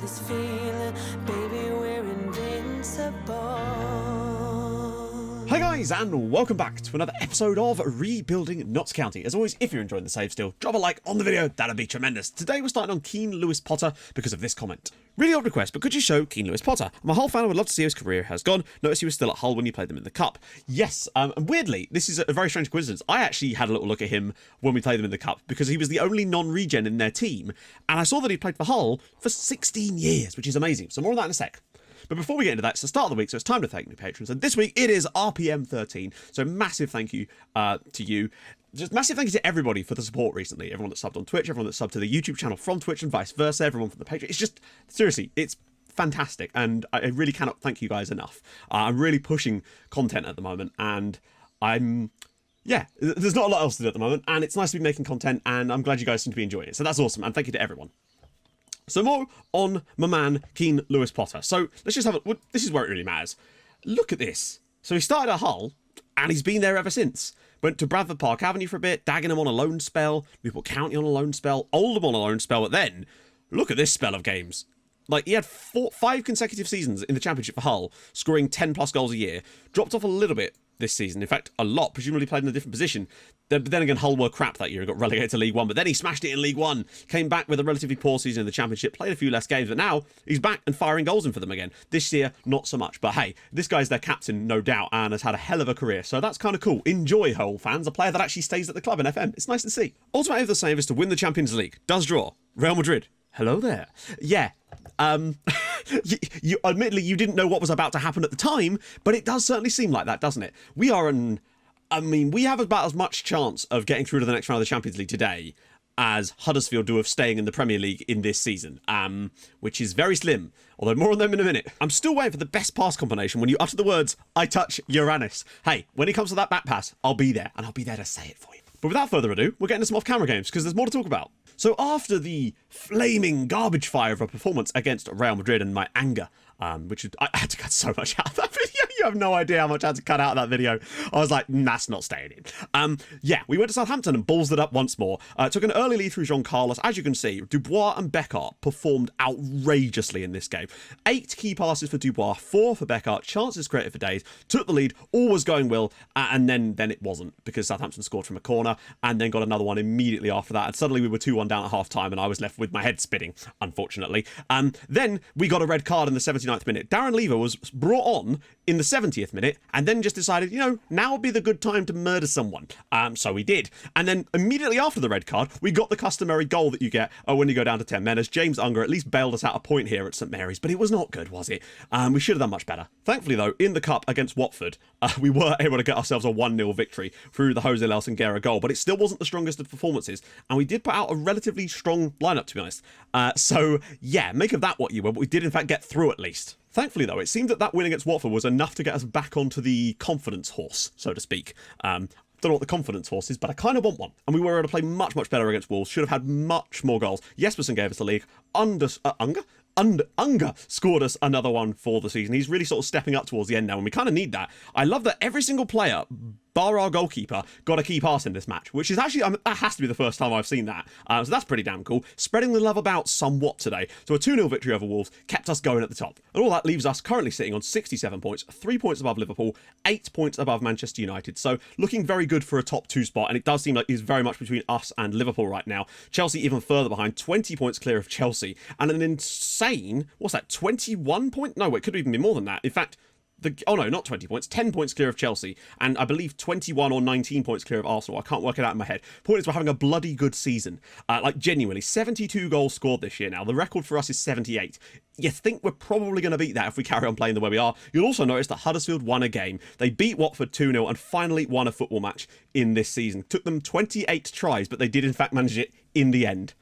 this feeling, baby, we're invincible. Hi guys, and welcome back to another episode of Rebuilding Notts County. As always, if you're enjoying the save still, drop a like on the video, that'd be tremendous. Today we're starting on Keane Lewis Potter because of this comment. Really odd request, but could you show Keane Lewis Potter? I'm a Hull fan and would love to see how his career has gone. Notice he was still at Hull when you played them in the Cup. Yes, and weirdly, this is a very strange coincidence. I actually had a little look at him when we played them in the Cup because he was the only non-regen in their team, and I saw that he played for Hull for 16 years, which is amazing. So more on that in a sec. But before we get into that, it's the start of the week, so it's time to thank new patrons. And this week, it is RPM13. So massive thank you to you. Just massive thank you to everybody for the support recently. Everyone that subbed on Twitch, everyone that subbed to the YouTube channel from Twitch and vice versa, everyone from the Patreon. It's just, seriously, it's fantastic. And I really cannot thank you guys enough. I'm really pushing content at the moment. And yeah, there's not a lot else to do at the moment. And it's nice to be making content. And I'm glad you guys seem to be enjoying it. So that's awesome. And thank you to everyone. So more on my man, Keane Lewis Potter. So let's just have a... Well, this is where it really matters. Look at this. So he started at Hull, and he's been there ever since. Went to Bradford Park Avenue for a bit, Dagenham on a loan spell, Liverpool County on a loan spell, Oldham on a loan spell, but then, look at this spell of games. Like, he had 5 consecutive seasons in the Championship for Hull, scoring 10 plus goals a year. Dropped off a little bit this season. In fact, a lot. Presumably played in a different position. But then again, Hull were crap that year and got relegated to League One. But then he smashed it in League One. Came back with a relatively poor season in the Championship. Played a few less games. But now he's back and firing goals in for them again. This year, not so much. But hey, this guy's their captain, no doubt, and has had a hell of a career. So that's kind of cool. Enjoy, Hull fans. A player that actually stays at the club in FM. It's nice to see. Ultimate aim of the save is to win the Champions League. Does draw. Real Madrid. Hello there. Yeah. You admittedly, you didn't know what was about to happen at the time, but it does certainly seem like that, doesn't it? We have about as much chance of getting through to the next round of the Champions League today as Huddersfield do of staying in the Premier League in this season, which is very slim, although more on them in a minute. I'm still waiting for the best pass combination when you utter the words, I touch Uranus. Hey, when it comes to that back pass, I'll be there, and I'll be there to say it for you. But without further ado, we're getting to some off-camera games, because there's more to talk about. So after the flaming garbage fire of a performance against Real Madrid and my anger, which I had to cut so much out of that video. You have no idea how much I had to cut out of that video. I was like, that's not staying in. Yeah, we went to Southampton and ballsed it up once more. Took an early lead through Jean Carlos. As you can see, Dubois and Beckart performed outrageously in this game. 8 key passes for Dubois, 4 for Beckart, chances created for days. Took the lead, all was going well, and then it wasn't, because Southampton scored from a corner and then got another one immediately after that. And suddenly we were 2-1 down at half time, and I was left with my head spinning, unfortunately. Then we got a red card in the 79th minute. Darren Lever was brought on in the 70th minute and then just decided, now would be the good time to murder someone. So we did. And then immediately after the red card, we got the customary goal that you get when you go down to 10 men, as James Unger at least bailed us out a point here at St Mary's, but it was not good, was it? We should have done much better. Thankfully, though, in the Cup against Watford, we were able to get ourselves a 1-0 victory through the Jose Lelsonguera goal, but it still wasn't the strongest of performances, and we did put out a relatively strong lineup, to be honest. So, yeah, make of that what you will, but we did in fact get through at least. Thankfully, though, it seemed that win against Watford was enough to get us back onto the confidence horse, so to speak. Don't know what the confidence horse is, but I kind of want one. And we were able to play much, much better against Wolves. Should have had much more goals. Jespersen gave us the league. Unger scored us another one for the season. He's really sort of stepping up towards the end now, and we kind of need that. I love that every single player, bar our goalkeeper, got a key pass in this match, which is actually, that has to be the first time I've seen that. So that's pretty damn cool. Spreading the love about somewhat today. So a 2-0 victory over Wolves kept us going at the top. And all that leaves us currently sitting on 67 points, 3 points above Liverpool, 8 points above Manchester United. So looking very good for a top 2 spot, and it does seem like it's very much between us and Liverpool right now. Chelsea even further behind, 20 points clear of Chelsea, and an insane, what's that, 21 point? No, it could even be more than that. In fact, oh no, not 20 points, 10 points clear of Chelsea, and I believe 21 or 19 points clear of Arsenal. I can't work it out in my head. Point is, we're having a bloody good season. Like, genuinely, 72 goals scored this year now. The record for us is 78. You think we're probably going to beat that if we carry on playing the way we are. You'll also notice that Huddersfield won a game. They beat Watford 2-0 and finally won a football match in this season. Took them 28 tries, but they did in fact manage it in the end.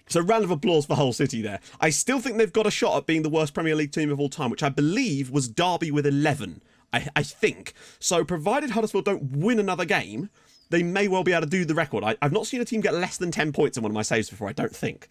So round of applause for Hull City there. I still think they've got a shot at being the worst Premier League team of all time, which I believe was Derby with 11, I think. So provided Huddersfield don't win another game, they may well be able to do the record. I've not seen a team get less than 10 points in one of my saves before, I don't think.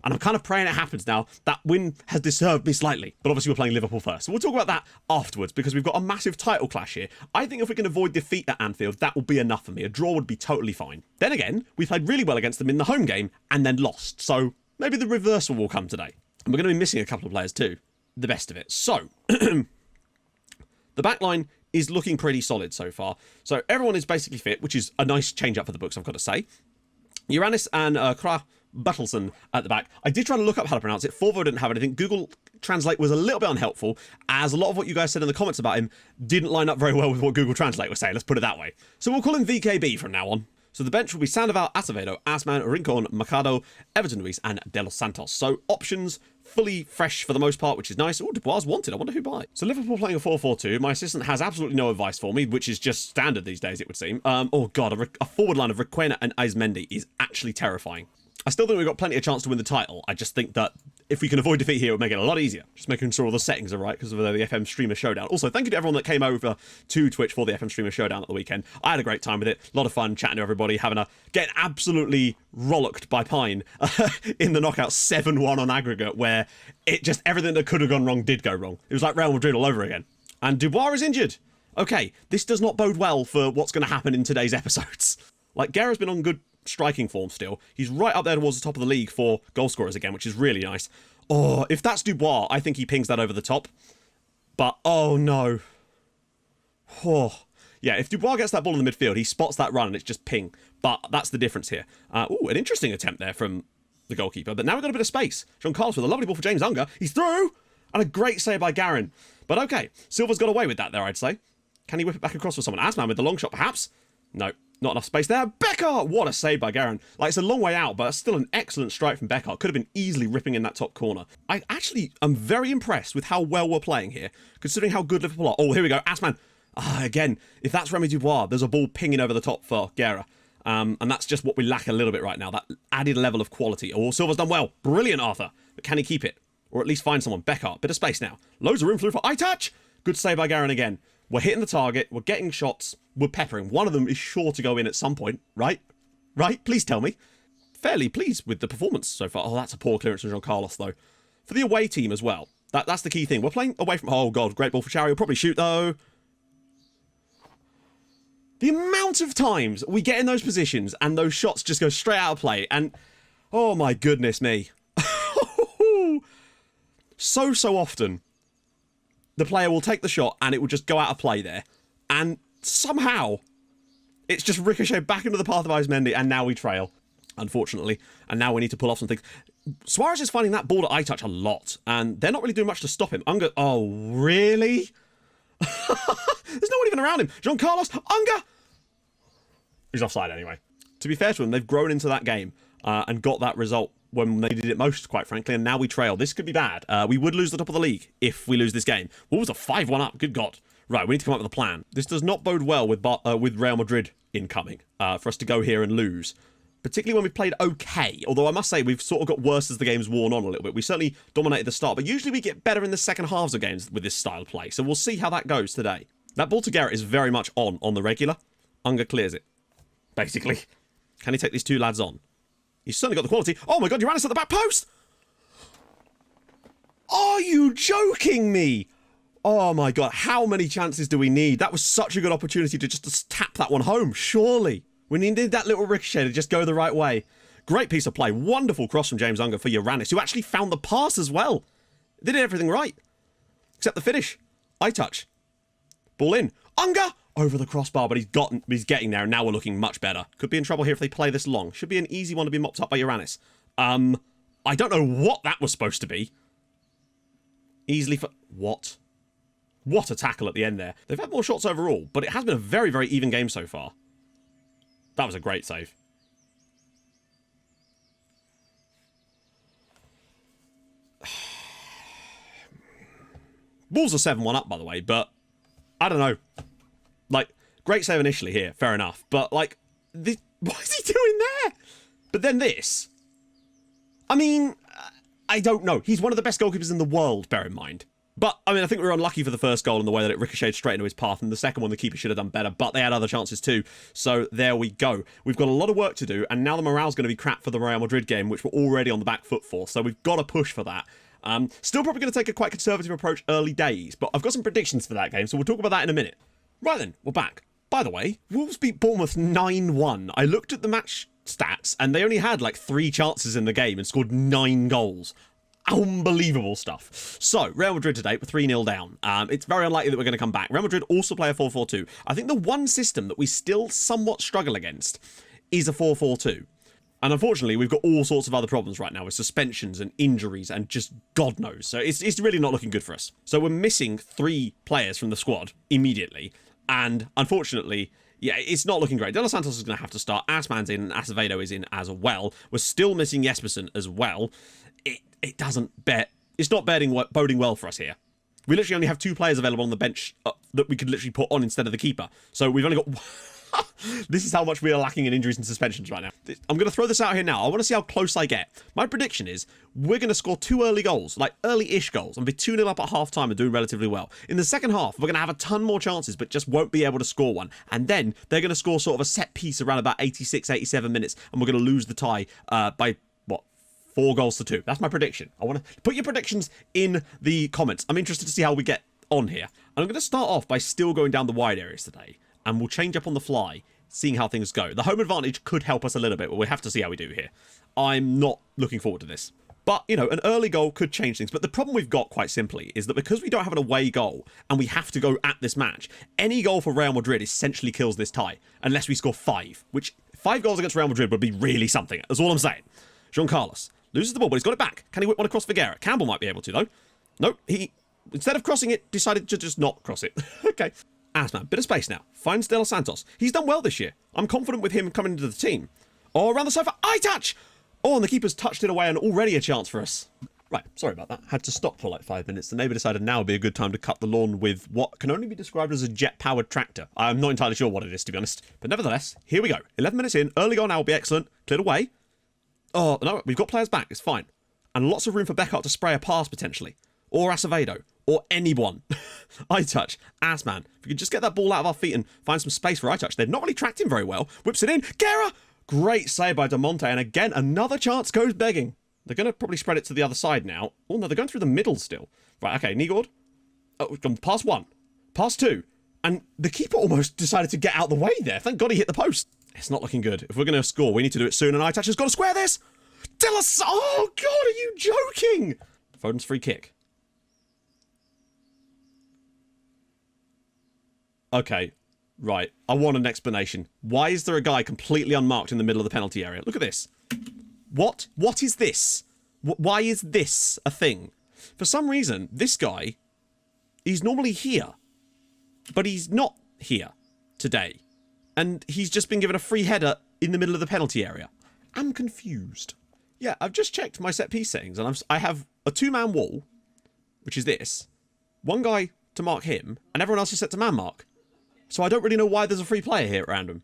And I'm kind of praying it happens now. That win has disturbed me slightly. But obviously we're playing Liverpool first. So we'll talk about that afterwards, because we've got a massive title clash here. I think if we can avoid defeat at Anfield, that will be enough for me. A draw would be totally fine. Then again, we played really well against them in the home game and then lost. So maybe the reversal will come today. And we're going to be missing a couple of players too. The best of it. So, the back line is looking pretty solid so far. So everyone is basically fit, which is a nice change up for the books, I've got to say. Uranus and Kra Battleson at the back. I did try to look up how to pronounce it. Forvo didn't have anything. Google Translate was a little bit unhelpful, as a lot of what you guys said in the comments about him didn't line up very well with what Google Translate was saying. Let's put it that way. So we'll call him VKB from now on. So the bench will be Sandoval, Acevedo, Asman, Rincon, Mercado, Everton Luis, and De Los Santos. So options fully fresh for the most part, which is nice. Oh, Dubois wanted. I wonder who buy. So Liverpool playing a 4-4-2. My assistant has absolutely no advice for me, which is just standard these days, it would seem. Oh god, a forward line of Requena and Aizmendi is actually terrifying. I still think we've got plenty of chance to win the title. I just think that if we can avoid defeat here, it would make it a lot easier. Just making sure all the settings are right because of the FM Streamer Showdown. Also, thank you to everyone that came over to Twitch for the FM Streamer Showdown at the weekend. I had a great time with it. A lot of fun chatting to everybody, getting absolutely rollocked by Pine in the knockout 7-1 on aggregate, where it just, everything that could have gone wrong did go wrong. It was like Real Madrid all over again. And Dubois is injured. Okay, this does not bode well for what's going to happen in today's episodes. Like, Guerra's been on good striking form still. He's right up there towards the top of the league for goal scorers again, which is really nice. Oh, if that's Dubois, I think he pings that over the top. But, oh no. Oh. Yeah, if Dubois gets that ball in the midfield, he spots that run and it's just ping. But that's the difference here. Ooh, an interesting attempt there from the goalkeeper. But now we've got a bit of space. Jean Carlos with a lovely ball for James Unger. He's through! And a great save by Garin. But okay, Silva's got away with that there, I'd say. Can he whip it back across for someone? Asman with the long shot, perhaps? No. Not enough space there. Becker! What a save by Garin. Like, it's a long way out, but it's still an excellent strike from Becker. Could have been easily ripping in that top corner. I actually am very impressed with how well we're playing here, considering how good Liverpool are. Oh, here we go. Asman. Again, if that's Remy Dubois, there's a ball pinging over the top for Guerra. And that's just what we lack a little bit right now, that added level of quality. Oh, Silva's done well. Brilliant, Arthur. But can he keep it? Or at least find someone. Becker. Bit of space now. Loads of room through for eye touch. Good save by Garin again. We're hitting the target, we're getting shots, we're peppering. One of them is sure to go in at some point, right? Right? Please tell me. Fairly pleased with the performance so far. Oh, that's a poor clearance from Jean Carlos, though. For the away team as well. That's the key thing. We're playing away from... Oh, God, great ball for Chari. He'll probably shoot, though. The amount of times we get in those positions and those shots just go straight out of play. And, oh, my goodness me. So often... the player will take the shot and it will just go out of play there. And somehow, it's just ricocheted back into the path of Aizmendi, and now we trail, unfortunately. And now we need to pull off some things. Suarez is finding that ball to eye touch a lot, and they're not really doing much to stop him. Unger, oh, really? There's no one even around him. Jean Carlos, Unger! He's offside anyway. To be fair to him, they've grown into that game and got that result when they did it most, quite frankly, and now we trail. This could be bad. We would lose the top of the league if we lose this game. Wolves are 5-1 up. Good God. Right, we need to come up with a plan. This does not bode well with Real Madrid incoming for us to go here and lose, particularly when we've played okay. Although I must say we've sort of got worse as the game's worn on a little bit. We certainly dominated the start, but usually we get better in the second halves of games with this style of play. So we'll see how that goes today. That ball to Garrett is very much on the regular. Unger clears it, basically. Can he take these two lads on? He's certainly got the quality. Oh my God, Uranus at the back post! Are you joking me? Oh my God, how many chances do we need? That was such a good opportunity to just tap that one home, surely. We needed that little ricochet to just go the right way. Great piece of play. Wonderful cross from James Unger for Uranus, who actually found the pass as well. They did everything right. Except the finish. Eye touch. Ball in. Unger! Over the crossbar, but he's getting there, and now we're looking much better. Could be in trouble here if they play this long. Should be an easy one to be mopped up by Uranus. I don't know what that was supposed to be. Easily for... What? What a tackle at the end there. They've had more shots overall, but it has been a very, very even game so far. That was a great save. Wolves are 7-1 up, by the way, but I don't know. Like, great save initially here, fair enough. But, like, what is he doing there? But then this. I mean, I don't know. He's one of the best goalkeepers in the world, bear in mind. But, I mean, I think we were unlucky for the first goal in the way that it ricocheted straight into his path. And the second one, the keeper should have done better. But they had other chances too. So, there we go. We've got a lot of work to do. And now the morale's going to be crap for the Real Madrid game, which we're already on the back foot for. So, we've got to push for that. Still probably going to take a quite conservative approach early days. But I've got some predictions for that game. So, we'll talk about that in a minute. Right then, we're back. By the way, Wolves beat Bournemouth 9-1. I looked at the match stats, and they only had like 3 chances in the game and scored 9 goals. unbelievable stuff. So, Real Madrid today, we're 3-0 down. It's very unlikely that we're going to come back. Real Madrid also play a 4-4-2. I think the one system that we still somewhat struggle against is a 4-4-2. And unfortunately, we've got all sorts of other problems right now with suspensions and injuries and just God knows. So it's really not looking good for us. So we're missing 3 players from the squad immediately. And unfortunately, yeah, it's not looking great. De Los Santos is going to have to start. Assman's in and Acevedo is in as well. We're still missing Jespersen as well. It doesn't bet. It's not boding well for us here. We literally only have 2 players available on the bench that we could literally put on instead of the keeper. So we've only got... This is how much we are lacking in injuries and suspensions right now. I'm going to throw this out here now. I want to see how close I get. My prediction is we're going to score 2 early goals, like early-ish goals, and be 2-0 up at half-time and doing relatively well. In the second half, we're going to have a ton more chances, but just won't be able to score one. And then they're going to score sort of a set piece around about 86, 87 minutes, and we're going to lose the tie by, 4-2. That's my prediction. I want to put your predictions in the comments. I'm interested to see how we get on here. And I'm going to start off by still going down the wide areas today. And we'll change up on the fly, seeing how things go. The home advantage could help us a little bit, but we'll have to see how we do here. I'm not looking forward to this. But, you know, an early goal could change things. But the problem we've got, quite simply, is that because we don't have an away goal, and we have to go at this match, any goal for Real Madrid essentially kills this tie, unless we score 5, which 5 goals against Real Madrid would be really something. That's all I'm saying. Jean Carlos loses the ball, but he's got it back. Can he whip one across Figueira? Campbell might be able to, though. Nope, he, instead of crossing it, decided to just not cross it. Okay. Asman, bit of space now. Finds De Los Santos. He's done well this year. I'm confident with him coming into the team. Oh, around the sofa. Eye touch! Oh, and the keeper's touched it away and already a chance for us. Right, sorry about that. Had to stop for like 5 minutes. The neighbour decided now would be a good time to cut the lawn with what can only be described as a jet-powered tractor. I'm not entirely sure what it is, to be honest. But nevertheless, here we go. 11 minutes in. Early goal now will be excellent. Cleared away. Oh, no, we've got players back. It's fine. And lots of room for Beckhardt to spray a pass, potentially. Or Acevedo. Or anyone. Eye touch. Assman. If we could just get that ball out of our feet and find some space for eye touch. They've not really tracked him very well. Whips it in. Guerra! Great save by De Monte. And again, another chance goes begging. They're going to probably spread it to the other side now. Oh, no, they're going through the middle still. Right, okay, Nigord. Oh, we've gone past 1. Past 2. And the keeper almost decided to get out the way there. Thank God he hit the post. It's not looking good. If we're going to score, we need to do it soon. And eye touch has got to square this. Oh, God, are you joking? Foden's free kick. Okay, right. I want an explanation. Why is there a guy completely unmarked in the middle of the penalty area? Look at this. What? What is this? Why is this a thing? For some reason, this guy, he's normally here. But he's not here today. And he's just been given a free header in the middle of the penalty area. I'm confused. Yeah, I've just checked my set piece settings and I have a 2-man wall, which is this. One guy to mark him, and everyone else is set to man mark. So I don't really know why there's a free player here at random.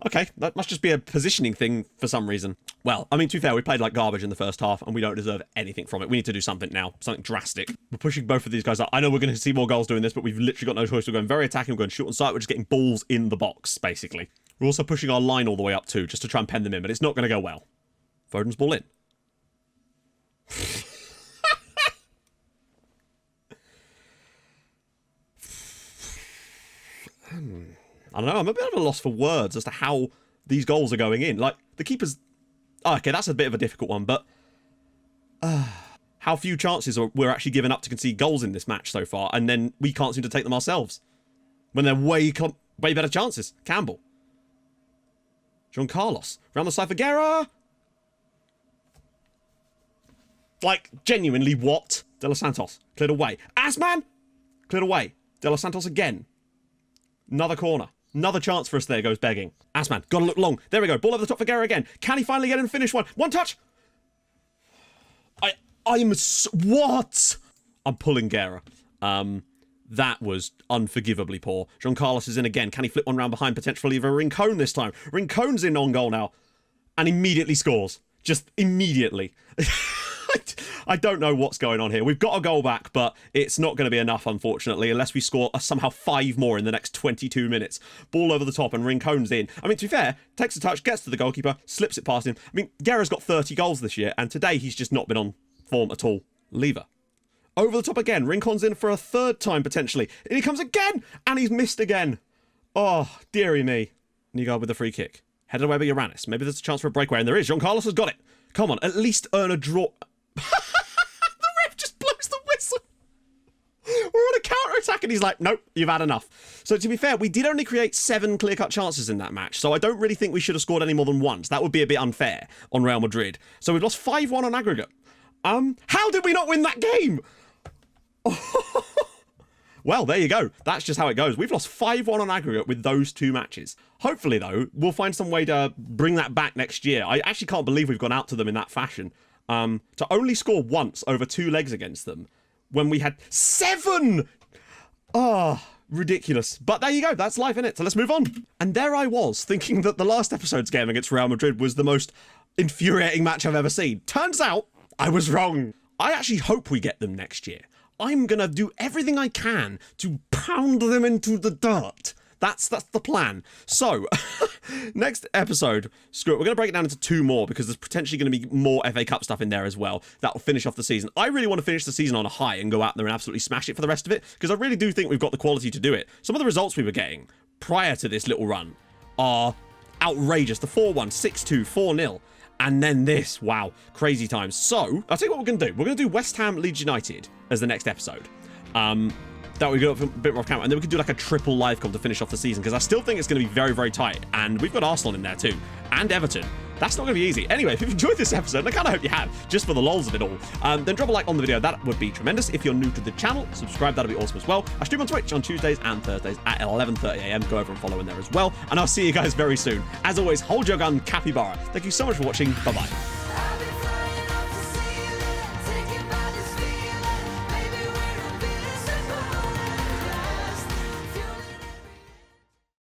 Okay, that must just be a positioning thing for some reason. Well, I mean, to be fair, we played like garbage in the first half, and we don't deserve anything from it. We need to do something now, something drastic. We're pushing both of these guys up. I know we're going to see more goals doing this, but we've literally got no choice. We're going very attacking, we're going short on sight, we're just getting balls in the box, basically. We're also pushing our line all the way up too, just to try and pen them in, but it's not going to go well. Foden's ball in. I don't know, I'm a bit of a loss for words as to how these goals are going in. Like, the keeper's... Oh, okay, that's a bit of a difficult one, but... how few chances we're actually giving up to concede goals in this match so far, and then we can't seem to take them ourselves. When they're way better chances. Campbell. Jean Carlos. Round the side for Guerra. Like, genuinely, what? De Los Santos. Cleared away. Asman! Cleared away. De Los Santos again. Another corner. Another chance for us there goes begging. Asman, gotta look long. There we go. Ball over the top for Guerra again. Can he finally get in and finish one? One touch! What? I'm pulling Guerra. That was unforgivably poor. Jean Carlos is in again. Can he flip one round behind? Potentially for Rincon this time. Rincon's in on goal now. And immediately scores. Just immediately. I don't know what's going on here. We've got a goal back, but it's not going to be enough, unfortunately, unless we score somehow 5 more in the next 22 minutes. Ball over the top and Rincon's in. I mean, to be fair, takes a touch, gets to the goalkeeper, slips it past him. I mean, Guerra's got 30 goals this year, and today he's just not been on form at all. Lever. Over the top again. Rincon's in for a 3rd time, potentially. And he comes again! And he's missed again. Oh, dearie me. Nigard with a free kick. Headed away by Uranis. Maybe there's a chance for a breakaway, and there is. Jean Carlos has got it. Come on, at least earn a draw. attack, and he's like, nope, you've had enough. So to be fair, we did only create 7 clear-cut chances in that match, so I don't really think we should have scored any more than once. That would be a bit unfair on Real Madrid. So we've lost 5-1 on aggregate. How did we not win that game? Well, there you go. That's just how it goes. We've lost 5-1 on aggregate with those 2 matches. Hopefully, though, we'll find some way to bring that back next year. I actually can't believe we've gone out to them in that fashion. To only score once over 2 legs against them when we had 7! Oh, ridiculous. But there you go. That's life, innit? So let's move on. And there I was, thinking that the last episode's game against Real Madrid was the most infuriating match I've ever seen. Turns out, I was wrong. I actually hope we get them next year. I'm going to do everything I can to pound them into the dirt. That's the plan. So, next episode, screw it, we're going to break it down into 2 more because there's potentially going to be more FA Cup stuff in there as well. That will finish off the season. I really want to finish the season on a high and go out there and absolutely smash it for the rest of it because I really do think we've got the quality to do it. Some of the results we were getting prior to this little run are outrageous. The 4-1, 6-2, 4-0. And then this, wow, crazy times. So, I'll tell you what we're going to do. We're going to do West Ham Leeds United as the next episode. That we got a bit more off camera. And then we can do like a triple live com to finish off the season because I still think it's going to be very, very tight. And we've got Arsenal in there too. And Everton. That's not going to be easy. Anyway, if you've enjoyed this episode, and I kind of hope you have, just for the lols of it all, then drop a like on the video. That would be tremendous. If you're new to the channel, subscribe. That'd be awesome as well. I stream on Twitch on Tuesdays and Thursdays at 11:30 a.m. Go over and follow in there as well. And I'll see you guys very soon. As always, hold your gun, capybara. Thank you so much for watching. Bye-bye.